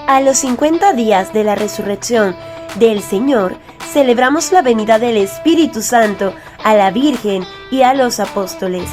A los 50 días de la resurrección del Señor, celebramos la venida del Espíritu Santo a la Virgen y a los apóstoles.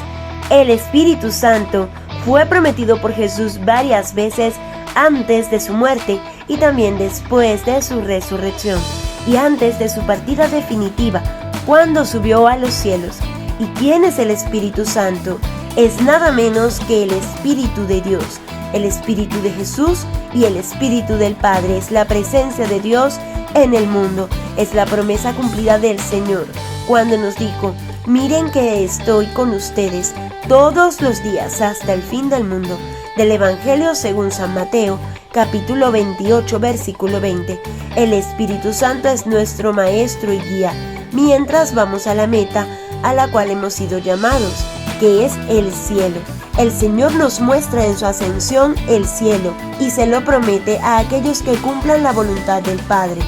El Espíritu Santo fue prometido por Jesús varias veces antes de su muerte y también después de su resurrección y antes de su partida definitiva, cuando subió a los cielos. ¿Y quién es el Espíritu Santo? Es nada menos que el Espíritu de Dios, el Espíritu de Jesús y el Espíritu del Padre. Es la presencia de Dios en el mundo, es la promesa cumplida del Señor, cuando nos dijo: miren que estoy con ustedes todos los días hasta el fin del mundo. Del Evangelio según San Mateo, capítulo 28, versículo 20. El Espíritu Santo es nuestro Maestro y guía, mientras vamos a la meta a la cual hemos sido llamados, que es el cielo. El Señor nos muestra en su ascensión el cielo y se lo promete a aquellos que cumplan la voluntad del Padre.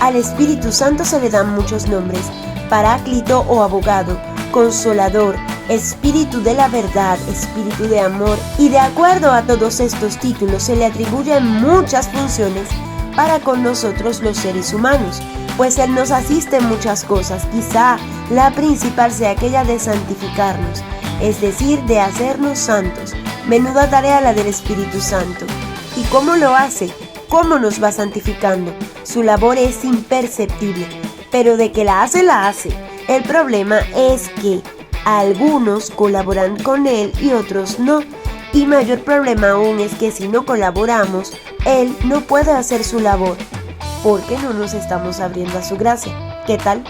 Al Espíritu Santo se le dan muchos nombres: Paráclito o abogado, Consolador, Espíritu de la verdad, Espíritu de amor, y de acuerdo a todos estos títulos se le atribuyen muchas funciones para con nosotros los seres humanos, pues Él nos asiste en muchas cosas. Quizá la principal sea aquella de santificarnos, es decir, de hacernos santos. Menuda tarea la del Espíritu Santo. ¿Y cómo lo hace? ¿Cómo nos va santificando? Su labor es imperceptible, pero de que la hace, la hace. El problema es que algunos colaboran con Él y otros no. Y mayor problema aún es que si no colaboramos, Él no puede hacer su labor, porque no nos estamos abriendo a su gracia. ¿Qué tal?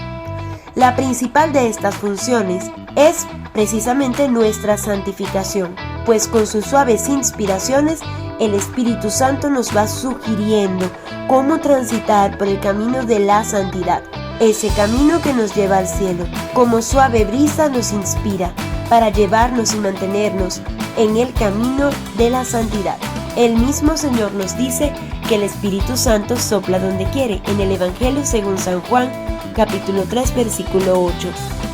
La principal de estas funciones es precisamente nuestra santificación, pues con sus suaves inspiraciones el Espíritu Santo nos va sugiriendo cómo transitar por el camino de la santidad, ese camino que nos lleva al cielo. Como suave brisa nos inspira para llevarnos y mantenernos en el camino de la santidad. El mismo Señor nos dice que el Espíritu Santo sopla donde quiere, en el Evangelio según San Juan, capítulo 3, versículo 8.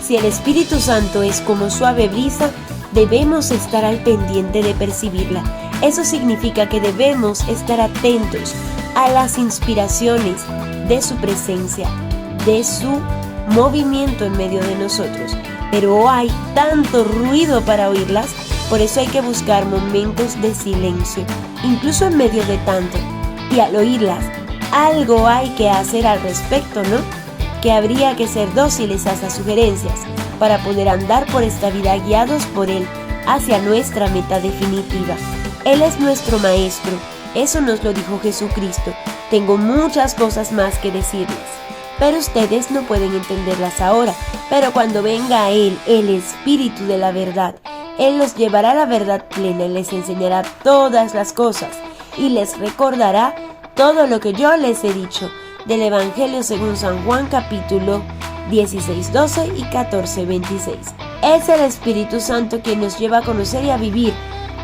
Si el Espíritu Santo es como suave brisa, debemos estar al pendiente de percibirla. Eso significa que debemos estar atentos a las inspiraciones de su presencia, de su movimiento en medio de nosotros. Pero hay tanto ruido para oírlas, por eso hay que buscar momentos de silencio, incluso en medio de tanto. Y al oírlas, algo hay que hacer al respecto, ¿no? Que habría que ser dóciles a esas sugerencias para poder andar por esta vida guiados por Él hacia nuestra meta definitiva. Él es nuestro Maestro, eso nos lo dijo Jesucristo. Tengo muchas cosas más que decirles, pero ustedes no pueden entenderlas ahora. Pero cuando venga a Él, el Espíritu de la verdad, Él los llevará a la verdad plena y les enseñará todas las cosas y les recordará todo lo que yo les he dicho. Del Evangelio según San Juan, capítulo 16, 12 y 14, 26. Es el Espíritu Santo quien nos lleva a conocer y a vivir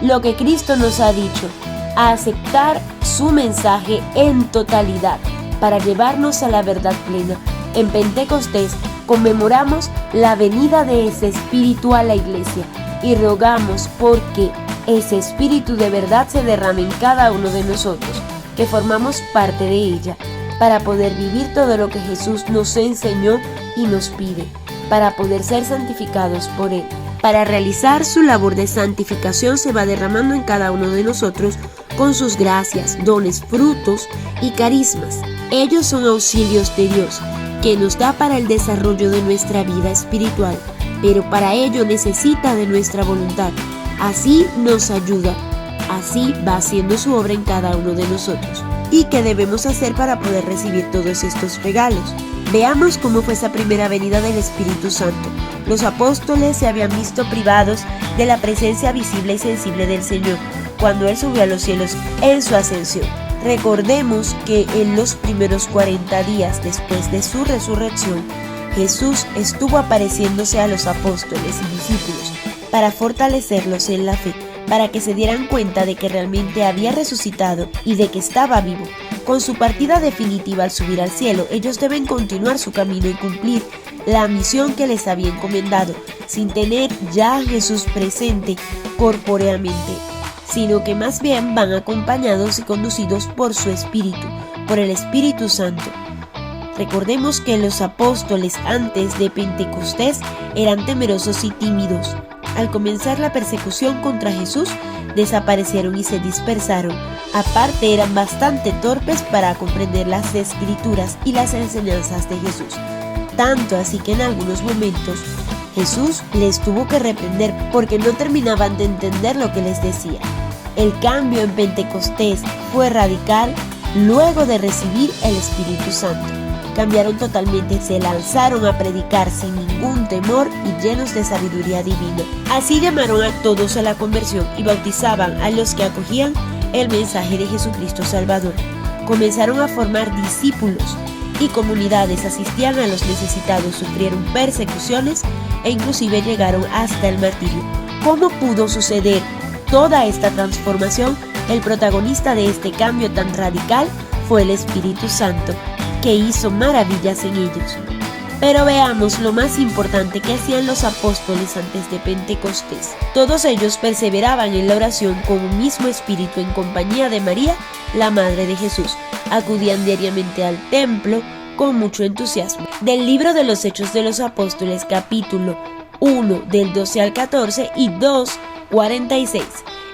lo que Cristo nos ha dicho, a aceptar su mensaje en totalidad para llevarnos a la verdad plena. En Pentecostés conmemoramos la venida de ese Espíritu a la Iglesia y rogamos porque ese Espíritu de verdad se derrame en cada uno de nosotros, que formamos parte de ella, para poder vivir todo lo que Jesús nos enseñó y nos pide, para poder ser santificados por Él. Para realizar su labor de santificación se va derramando en cada uno de nosotros con sus gracias, dones, frutos y carismas. Ellos son auxilios de Dios que nos da para el desarrollo de nuestra vida espiritual, pero para ello necesita de nuestra voluntad. Así nos ayuda, así va haciendo su obra en cada uno de nosotros. ¿Y qué debemos hacer para poder recibir todos estos regalos? Veamos cómo fue esa primera venida del Espíritu Santo. Los apóstoles se habían visto privados de la presencia visible y sensible del Señor cuando Él subió a los cielos en su ascensión. Recordemos que en los primeros 40 días después de su resurrección, Jesús estuvo apareciéndose a los apóstoles y discípulos para fortalecerlos en la fe, para que se dieran cuenta de que realmente había resucitado y de que estaba vivo. Con su partida definitiva al subir al cielo, ellos deben continuar su camino y cumplir la misión que les había encomendado, sin tener ya a Jesús presente corpóreamente, sino que más bien van acompañados y conducidos por su Espíritu, por el Espíritu Santo. Recordemos que los apóstoles antes de Pentecostés eran temerosos y tímidos. Al comenzar la persecución contra Jesús, desaparecieron y se dispersaron. Aparte, eran bastante torpes para comprender las Escrituras y las enseñanzas de Jesús. Tanto así que en algunos momentos Jesús les tuvo que reprender porque no terminaban de entender lo que les decía. El cambio en Pentecostés fue radical luego de recibir el Espíritu Santo. Cambiaron totalmente, se lanzaron a predicar sin ningún temor y llenos de sabiduría divina. Así llamaron a todos a la conversión y bautizaban a los que acogían el mensaje de Jesucristo Salvador. Comenzaron a formar discípulos y comunidades, asistían a los necesitados, sufrieron persecuciones e inclusive llegaron hasta el martirio. ¿Cómo pudo suceder toda esta transformación? El protagonista de este cambio tan radical fue el Espíritu Santo, que hizo maravillas en ellos. Pero veamos lo más importante que hacían los apóstoles antes de Pentecostés. Todos ellos perseveraban en la oración con un mismo espíritu en compañía de María, la madre de Jesús. Acudían diariamente al templo con mucho entusiasmo. Del libro de los Hechos de los Apóstoles, capítulo 1, del 12 al 14 y 2, 46.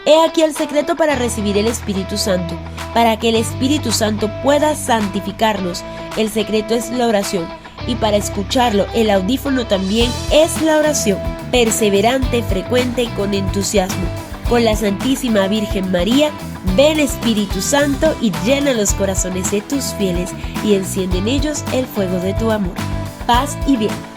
He aquí el secreto para recibir el Espíritu Santo, para que el Espíritu Santo pueda santificarnos. El secreto es la oración, y para escucharlo el audífono también es la oración, perseverante, frecuente y con entusiasmo. Con la Santísima Virgen María, ven Espíritu Santo y llena los corazones de tus fieles y enciende en ellos el fuego de tu amor. Paz y bien.